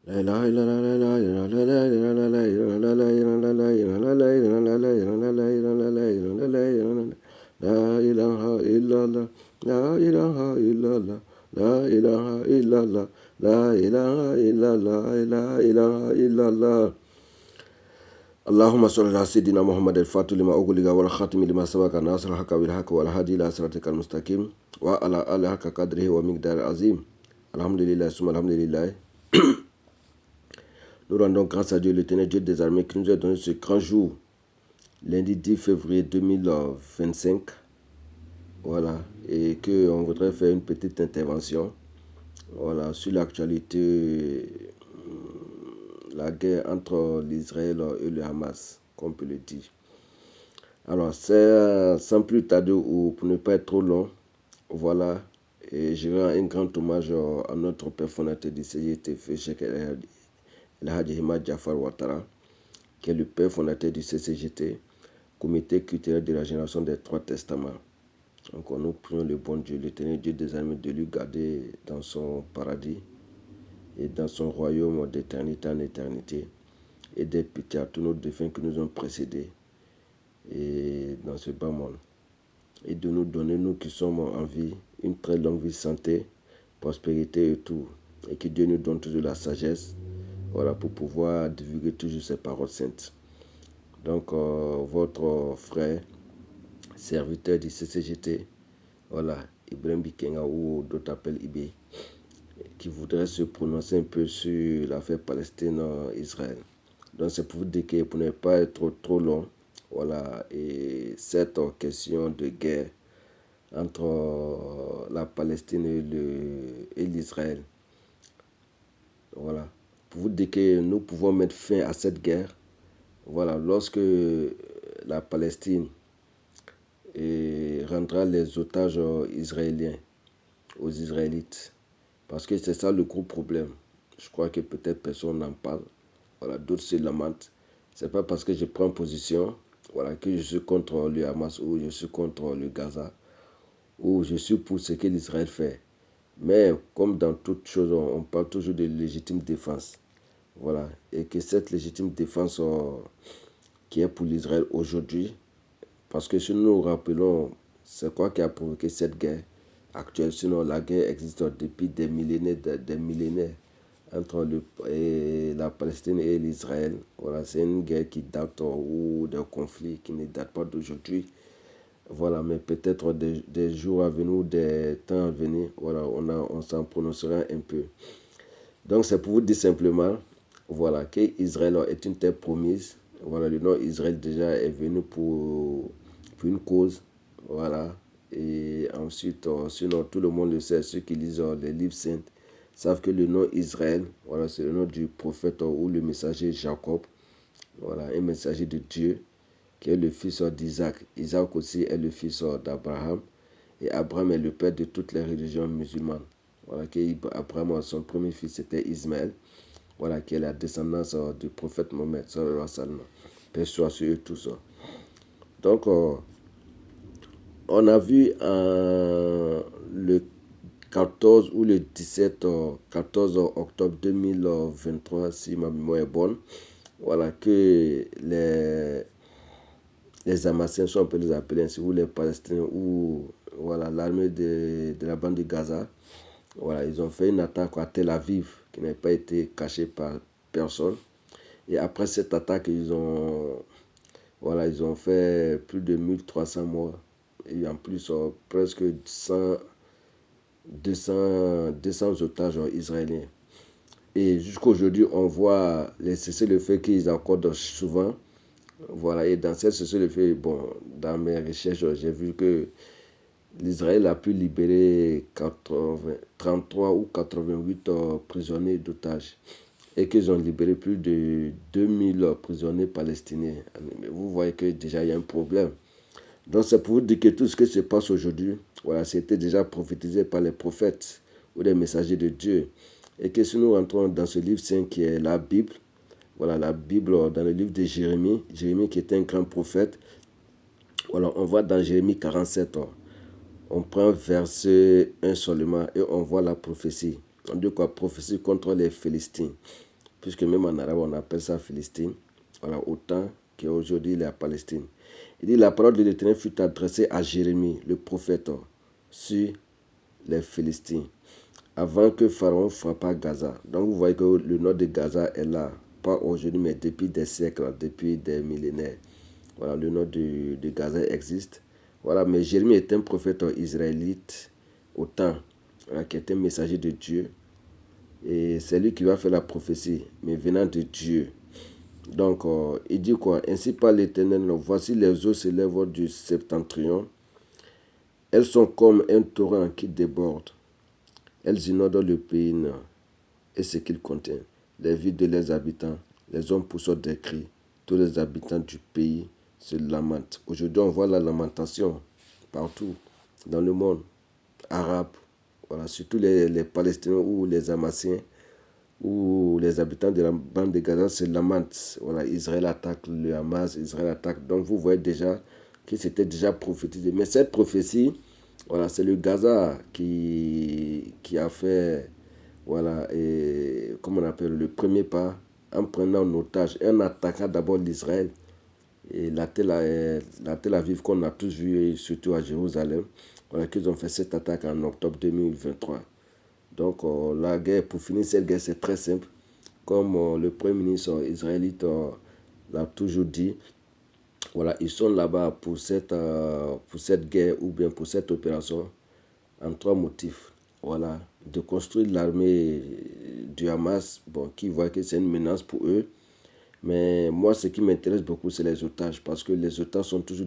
La ilaha illallah, la ilaha illallah, la ilaha illallah, la ilaha illallah, la ilaha illallah, la ilaha illallah, la ilaha illallah, la ilaha illallah, la ilaha illallah, la ilaha illallah, la ilaha illallah. اللهم صل على سيدنا محمد الفاتح لما أغلق والخاتم لما سبق ناصر الحق بالحق والهادي إلى صراطك المستقيم وعلى آله حق قدره ومقدار عظيم. الحمد لله ثم الحمد لله. Nous rendons grâce à Dieu, l'éternel Dieu des armées, qui nous a donné ce grand jour, lundi 10 février 2025. Voilà, et qu'on voudrait faire une petite intervention, voilà, sur l'actualité, la guerre entre l'Israël et le Hamas, comme on peut le dire. Alors, c'est sans plus tarder ou pour ne pas être trop long, voilà, et je rends un grand hommage à notre père fondateur du CGTF, Cheikh El Hadji Ahmad Jaafar Ouattara, qui est le père fondateur du CCGT, Comité culturel de la génération des Trois Testaments. Donc nous prions le bon Dieu, l'éternel Dieu des armées, de lui garder dans son paradis et dans son royaume d'éternité en éternité, et des pitiés à tous nos défunts qui nous ont précédés et dans ce bas monde. Et de nous donner, nous qui sommes en vie, une très longue vie, santé, prospérité et tout. Et que Dieu nous donne toujours la sagesse, voilà, pour pouvoir divulguer toujours ses paroles saintes. Donc, votre frère, serviteur du CCGT, voilà, Ibrahim Bikenga, ou d'autres appellent IB, qui voudrait se prononcer un peu sur l'affaire Palestine-Israël. Donc, c'est pour vous dire que pour ne pas être trop long, voilà, et cette question de guerre entre la Palestine et l'Israël, voilà, pour vous dire que nous pouvons mettre fin à cette guerre, voilà, lorsque la Palestine rendra les otages israéliens aux Israélites. Parce que c'est ça le gros problème. Je crois que peut-être personne n'en parle. Voilà, d'autres se lamentent. C'est pas parce que je prends position, voilà, que je suis contre le Hamas ou je suis contre le Gaza ou je suis pour ce que l'Israël fait. Mais comme dans toute chose, on parle toujours de légitime défense. Voilà, et que cette légitime défense qui est pour l'Israël aujourd'hui, parce que si nous nous rappelons, c'est quoi qui a provoqué cette guerre actuelle? Sinon, la guerre existe depuis des millénaires entre la Palestine et l'Israël. Voilà, c'est une guerre qui date ou d'un conflit qui ne date pas d'aujourd'hui. Voilà, mais peut-être des jours à venir ou des temps à venir, voilà, on s'en prononcera un peu. Donc, c'est pour vous dire simplement, voilà, qu'Israël est une terre promise. Voilà, le nom Israël déjà est venu pour une cause, voilà. Et ensuite, sinon, tout le monde le sait, ceux qui lisent les livres saints savent que le nom Israël, voilà, c'est le nom du prophète ou le messager Jacob, voilà, un messager de Dieu, qui est le fils d'Isaac. Isaac aussi est le fils d'Abraham, et Abraham est le père de toutes les religions musulmanes. Voilà, Abraham, son premier fils, c'était Ismaël, voilà, qui est la descendance du prophète Mohammed, sallallahu alayhi wa sallam, paix soit sur eux tous. Donc, on a vu le 14 ou le 14 octobre 2023, si ma mémoire est bonne, voilà, que les Hamassiens, on peut les appeler ainsi, ou les Palestiniens, ou voilà, l'armée de la bande de Gaza, voilà, ils ont fait une attaque à Tel Aviv qui n'a pas été cachée par personne. Et après cette attaque, ils ont fait plus de 1300 morts. Et en plus, presque 200 otages israéliens. Et jusqu'à aujourd'hui, on voit les cessez-le-feu qu'ils accordent souvent. Voilà, et dans ces cessez-le-feu, bon, dans mes recherches, j'ai vu que l'Israël a pu libérer 33 ou 88 prisonniers d'otages et qu'ils ont libéré plus de 2000 prisonniers palestiniens. Mais vous voyez que déjà il y a un problème. Donc c'est pour vous dire que tout ce qui se passe aujourd'hui, voilà, c'était déjà prophétisé par les prophètes ou les messagers de Dieu. Et que si nous rentrons dans ce livre saint qui est la Bible, voilà, la Bible dans le livre de Jérémie, Jérémie qui était un grand prophète, voilà, on voit dans Jérémie 47, on prend verset 1 seulement et on voit la prophétie. On dit quoi? Prophétie contre les Philistins. puisque même en arabe, on appelle ça Philistine, voilà, autant qu'aujourd'hui, il est à Palestine. Il dit, la parole de l'Éternel fut adressée à Jérémie, le prophète, sur les Philistins, avant que Pharaon frappât Gaza. Donc vous voyez que le nom de Gaza est là, pas aujourd'hui, mais depuis des siècles, depuis des millénaires. Voilà, le nom de Gaza existe. Voilà, mais Jérémie est un prophète israélite au temps, voilà, qui est un messager de Dieu. Et c'est lui qui va faire la prophétie, mais venant de Dieu. Donc, il dit quoi? Ainsi par l'Éternel, voici les eaux s'élèvent du septentrion. Elles sont comme un torrent qui déborde. Elles inondent le pays et ce qu'il contient. Les villes de leurs habitants, les hommes poussent des cris. Tous les habitants du pays se lamentent. Aujourd'hui, on voit la lamentation partout dans le monde arabe. Voilà, surtout les Palestiniens ou les Hamassiens où les habitants de la bande de Gaza se lamentent. Voilà, Israël attaque le Hamas, Israël attaque. Donc vous voyez déjà que c'était déjà prophétisé. Mais cette prophétie, voilà, c'est le Gaza qui a fait, voilà, et, comme on appelle, le premier pas en prenant en otage et en attaquant d'abord l'Israël. Et la Tel Aviv qu'on a tous vu, surtout à Jérusalem, voilà, qu'ils ont fait cette attaque en octobre 2023. Donc la guerre, pour finir cette guerre, c'est très simple. Comme le Premier ministre israélite l'a toujours dit, voilà, ils sont là-bas pour cette guerre ou bien pour cette opération en trois motifs. Voilà, de construire l'armée du Hamas, bon, qui voit que c'est une menace pour eux. Mais moi, ce qui m'intéresse beaucoup, c'est les otages, parce que les otages sont toujours